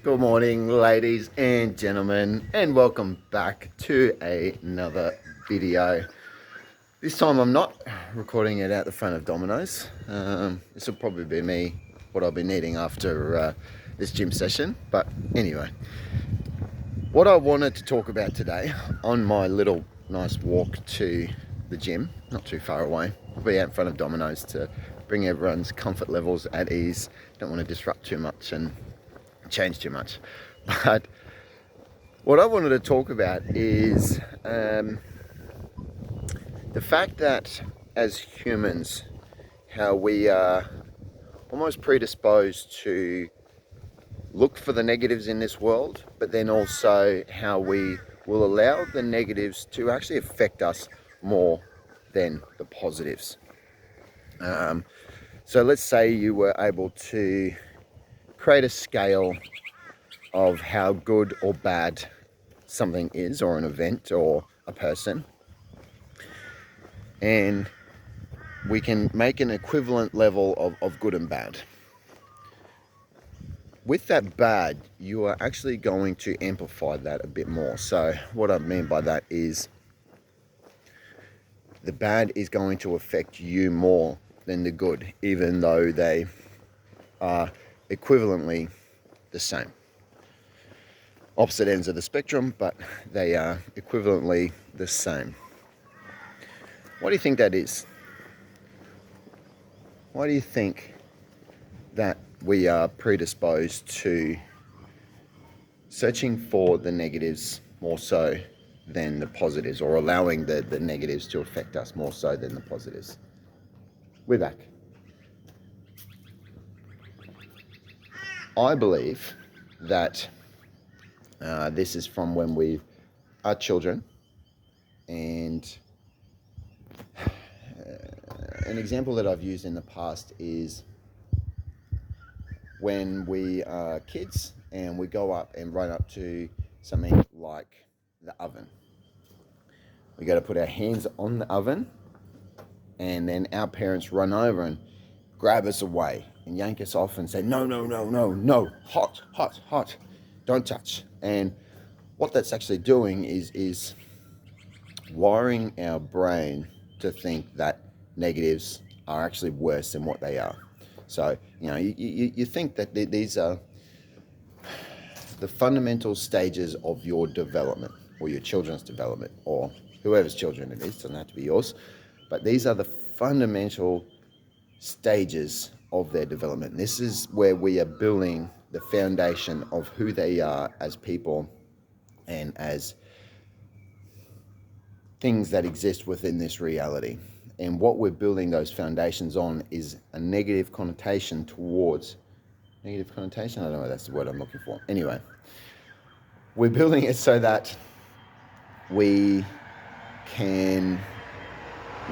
Good morning, ladies and gentlemen, and welcome back to another video. This time I'm not recording it out the front of Domino's. This will probably be me, what I'll be needing after this gym session. But anyway, what I wanted to talk about today on my little nice walk to the gym, not too far away, I'll be out in front of Domino's to bring everyone's comfort levels at ease. Don't want to disrupt too much and change too much. But what I wanted to talk about is the fact that as humans, how we are almost predisposed to look for the negatives in this world, but then also how we will allow the negatives to actually affect us more than the positives. So let's say you were able to create a scale of how good or bad something is, or an event, or a person, and we can make an equivalent level of good and bad. With that bad, you are actually going to amplify that a bit more. So what I mean by that is the bad is going to affect you more than the good, even though they are equivalently the same. Opposite ends of the spectrum, but they are equivalently the same. Why do you think that is? Why do you think that we are predisposed to searching for the negatives more so than the positives, or allowing the negatives to affect us more so than the positives? We're back. I believe that this is from when we are children, and an example that I've used in the past is when we are kids and we go up and run up to something like the oven. We got to put our hands on the oven, and then our parents run over and grab us away and yank us off and say, no, no, no, no, no, hot, hot, hot, don't touch. And what that's actually doing is wiring our brain to think that negatives are actually worse than what they are. So, you think that these are the fundamental stages of your development, or your children's development, or whoever's children it is, doesn't have to be yours, but these are the fundamental stages of their development. This is where we are building the foundation of who they are as people and as things that exist within this reality. And what we're building those foundations on is a negative connotation towards negative connotation. I don't know if that's the word I'm looking for. Anyway, we're building it so that we can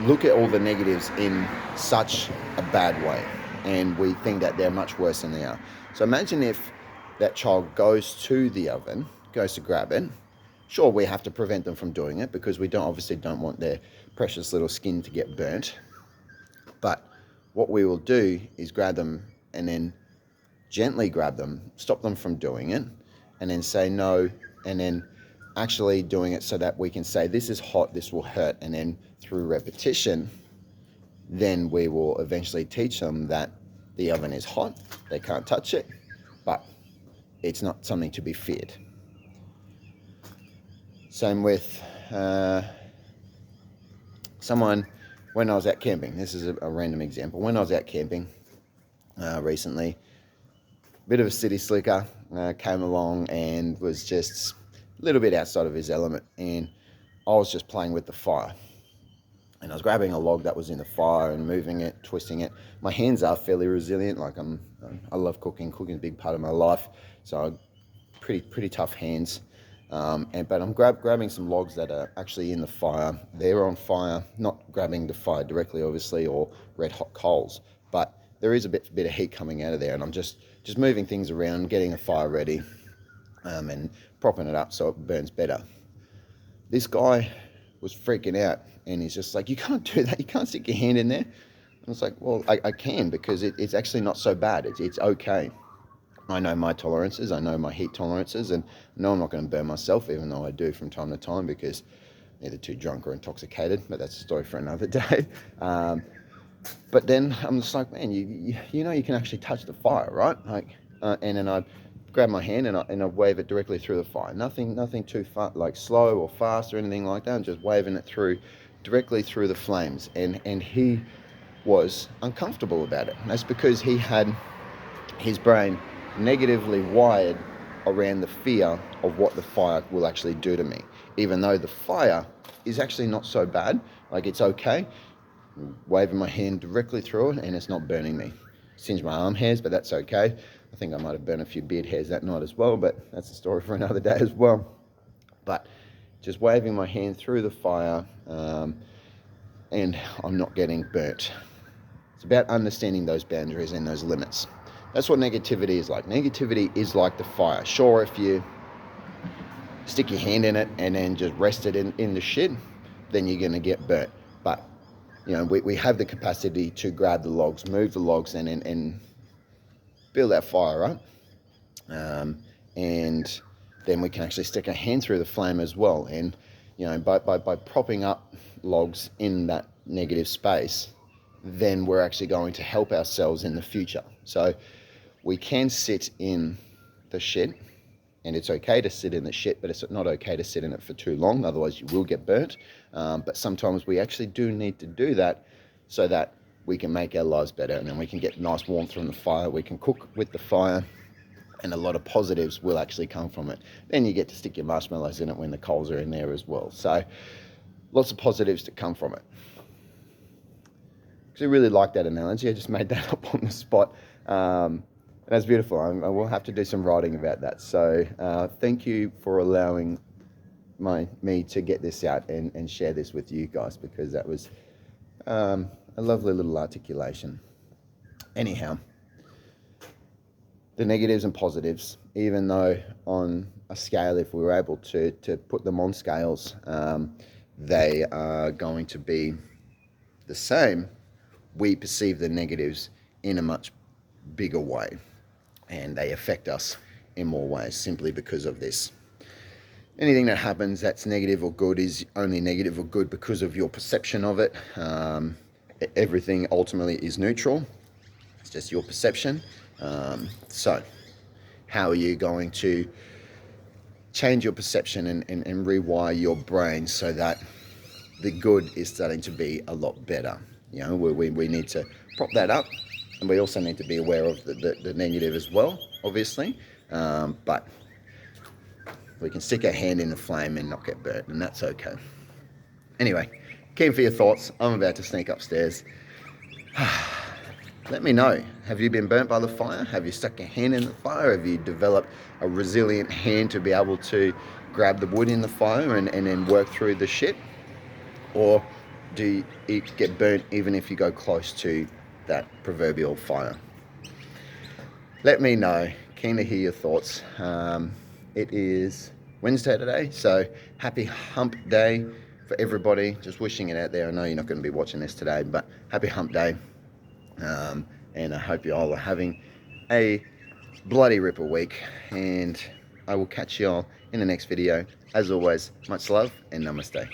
look at all the negatives in such a bad way, and we think that they're much worse than they are. So imagine if that child goes to the oven, goes to grab it. Sure, we have to prevent them from doing it because we obviously don't want their precious little skin to get burnt. But what we will do is grab them and then gently grab them, stop them from doing it, and then say no, and then actually doing it so that we can say, this is hot, this will hurt. And then through repetition, then we will eventually teach them that the oven is hot, they can't touch it, but it's not something to be feared. Same with someone, when I was out camping, this is a random example. When I was out camping recently, bit of a city slicker came along and was just a little bit outside of his element, and I was just playing with the fire. And I was grabbing a log that was in the fire and moving it, twisting it. My hands are fairly resilient. Like I love cooking. Cooking is a big part of my life. So pretty tough hands. But I'm grabbing some logs that are actually in the fire. They're on fire, not grabbing the fire directly, obviously, or red hot coals. But there is a bit of heat coming out of there, and I'm just moving things around, getting the fire ready, and propping it up so it burns better. This guy was freaking out, and he's just like, you can't do that, you can't stick your hand in there. And it's like, well, I can, because it's actually not so bad, it's okay. I know my tolerances, I know my heat tolerances, and no, I'm not going to burn myself, even though I do from time to time because I'm either too drunk or intoxicated, but that's a story for another day. But then I'm just like, man, you know you can actually touch the fire, right? Like, and then I grab my hand and I wave it directly through the fire. Nothing too far, like slow or fast or anything like that. I'm just waving it through, directly through the flames. And he was uncomfortable about it. And that's because he had his brain negatively wired around the fear of what the fire will actually do to me. Even though the fire is actually not so bad, like it's okay. I'm waving my hand directly through it and it's not burning me. Singed my arm hairs, but that's okay. I think I might have burned a few beard hairs that night as well, but that's a story for another day as well. But just waving my hand through the fire, and I'm not getting burnt. It's about understanding those boundaries and those limits. That's what negativity is like. Negativity is like the fire. Sure, if you stick your hand in it and then just rest it in the shit, then you're going to get burnt. But, you know, we have the capacity to grab the logs, move the logs, and build that fire up. And then we can actually stick our hand through the flame as well. And, you know, by propping up logs in that negative space, then we're actually going to help ourselves in the future. So we can sit in the shit, and it's okay to sit in the shit, but it's not okay to sit in it for too long, otherwise you will get burnt. But sometimes we actually do need to do that so that we can make our lives better, and then we can get nice warmth from the fire, we can cook with the fire, and a lot of positives will actually come from it. Then you get to stick your marshmallows in it when the coals are in there as well. So lots of positives to come from it. I really like that analogy. I just made that up on the spot. And that's beautiful. I will have to do some writing about that. So thank you for allowing me to get this out and share this with you guys, because that was a lovely little articulation. Anyhow, the negatives and positives, even though on a scale, if we were able to put them on scales, they are going to be the same. We perceive the negatives in a much bigger way, and they affect us in more ways simply because of this. Anything that happens that's negative or good is only negative or good because of your perception of it. Everything ultimately is neutral. It's just your perception. So how are you going to change your perception and rewire your brain so that the good is starting to be a lot better? You know, we need to prop that up, and we also need to be aware of the negative as well, obviously. But we can stick our hand in the flame and not get burnt, and that's okay. Anyway, keen for your thoughts. I'm about to sneak upstairs. Let me know. Have you been burnt by the fire? Have you stuck your hand in the fire? Have you developed a resilient hand to be able to grab the wood in the fire and then work through the shit? Or do you get burnt even if you go close to that proverbial fire? Let me know. Keen to hear your thoughts. It is Wednesday today, so happy hump day for everybody. Just wishing it out there. I know you're not going to be watching this today, but happy hump day. And I hope you all are having a bloody ripper week, and I will catch you all in the next video. As always, much love and namaste.